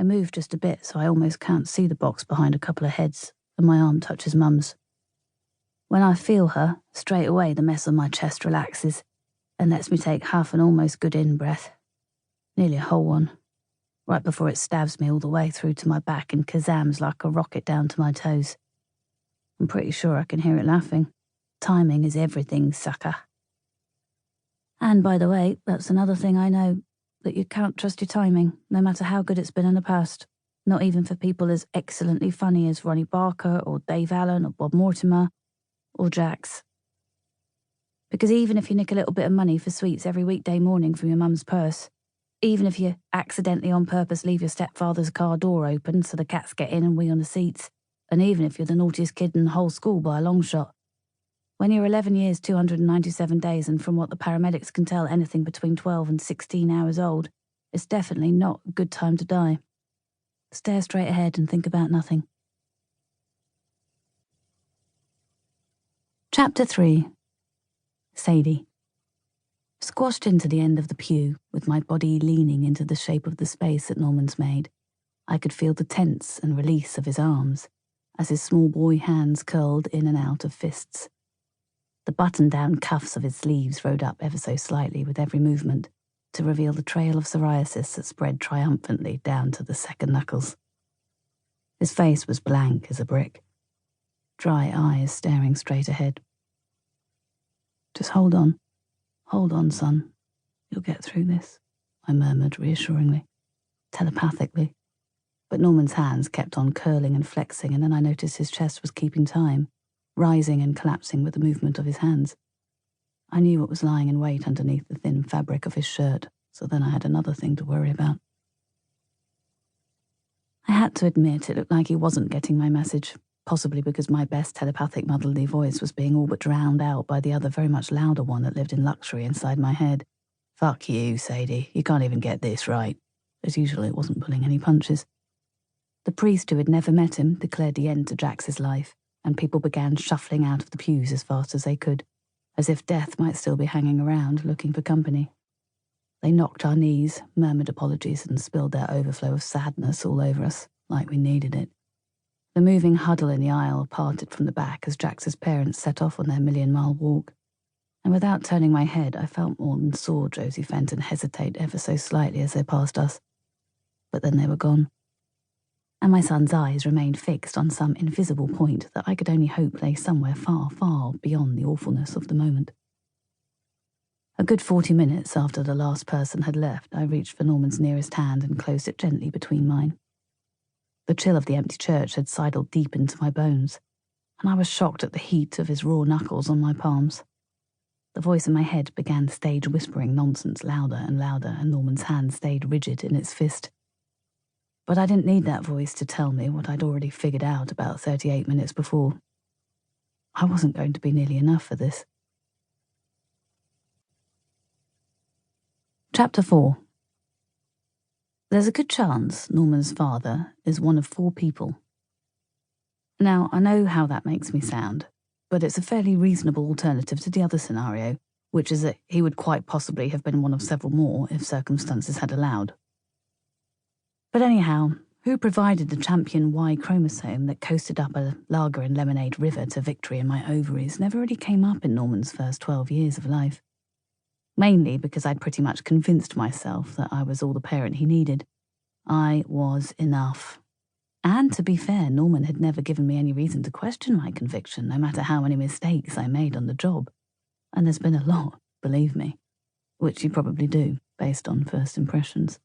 I move just a bit so I almost can't see the box behind a couple of heads, and my arm touches Mum's. When I feel her, straight away the mess on my chest relaxes and lets me take half an almost good in-breath. Nearly a whole one, right before it stabs me all the way through to my back and kazams like a rocket down to my toes. I'm pretty sure I can hear it laughing. Timing is everything, sucker. And by the way, that's another thing I know, that you can't trust your timing, no matter how good it's been in the past. Not even for people as excellently funny as Ronnie Barker or Dave Allen or Bob Mortimer or Jax. Because even if you nick a little bit of money for sweets every weekday morning from your mum's purse, even if you accidentally on purpose leave your stepfather's car door open so the cats get in and we on the seats, and even if you're the naughtiest kid in the whole school by a long shot, when you're 11 years, 297 days, and from what the paramedics can tell, anything between 12 and 16 hours old, it's definitely not a good time to die. Stare straight ahead and think about nothing. Chapter 3. Sadie. Squashed into the end of the pew, with my body leaning into the shape of the space that Norman's made, I could feel the tense and release of his arms, as his small boy hands curled in and out of fists. The button-down cuffs of his sleeves rode up ever so slightly with every movement, to reveal the trail of psoriasis that spread triumphantly down to the second knuckles. His face was blank as a brick, dry eyes staring straight ahead. "Just hold on, son. You'll get through this," I murmured reassuringly, telepathically. But Norman's hands kept on curling and flexing, and then I noticed his chest was keeping time, rising and collapsing with the movement of his hands. I knew what was lying in wait underneath the thin fabric of his shirt, so then I had another thing to worry about. I had to admit it looked like he wasn't getting my message, possibly because my best telepathic motherly voice was being all but drowned out by the other very much louder one that lived in luxury inside my head. "Fuck you, Sadie, you can't even get this right." As usual, it wasn't pulling any punches. The priest who had never met him declared the end to Jax's life, and people began shuffling out of the pews as fast as they could, as if death might still be hanging around looking for company. They knocked our knees, murmured apologies, and spilled their overflow of sadness all over us, like we needed it. The moving huddle in the aisle parted from the back as Jax's parents set off on their million-mile walk, and without turning my head, I felt more than saw Josie Fenton hesitate ever so slightly as they passed us. But then they were gone, and my son's eyes remained fixed on some invisible point that I could only hope lay somewhere far, far beyond the awfulness of the moment. A good 40 minutes after the last person had left, I reached for Norman's nearest hand and closed it gently between mine. The chill of the empty church had sidled deep into my bones, and I was shocked at the heat of his raw knuckles on my palms. The voice in my head began stage whispering nonsense louder, and Norman's hand stayed rigid in its fist. But I didn't need that voice to tell me what I'd already figured out about 38 minutes before. I wasn't going to be nearly enough for this. Chapter 4. There's a good chance Norman's father is one of 4 people. Now, I know how that makes me sound, but it's a fairly reasonable alternative to the other scenario, which is that he would quite possibly have been one of several more if circumstances had allowed. But anyhow, who provided the champion Y chromosome that coasted up a lager and lemonade river to victory in my ovaries never really came up in Norman's first 12 years of life. Mainly because I'd pretty much convinced myself that I was all the parent he needed. I was enough. And to be fair, Norman had never given me any reason to question my conviction, no matter how many mistakes I made on the job. And there's been a lot, believe me, which you probably do, based on first impressions.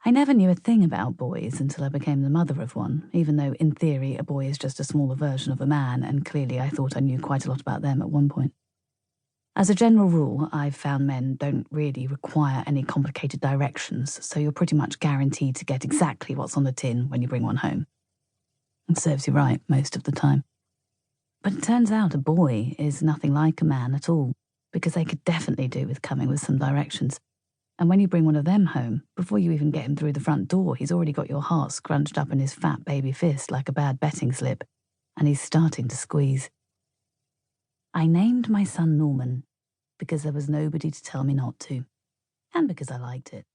I never knew a thing about boys until I became the mother of one, even though in theory a boy is just a smaller version of a man, and clearly I thought I knew quite a lot about them at one point. As a general rule, I've found men don't really require any complicated directions, so you're pretty much guaranteed to get exactly what's on the tin when you bring one home. It serves you right most of the time. But it turns out a boy is nothing like a man at all, because they could definitely do with coming with some directions. And when you bring one of them home, before you even get him through the front door, he's already got your heart scrunched up in his fat baby fist like a bad betting slip, and he's starting to squeeze. I named my son Norman because there was nobody to tell me not to, and because I liked it.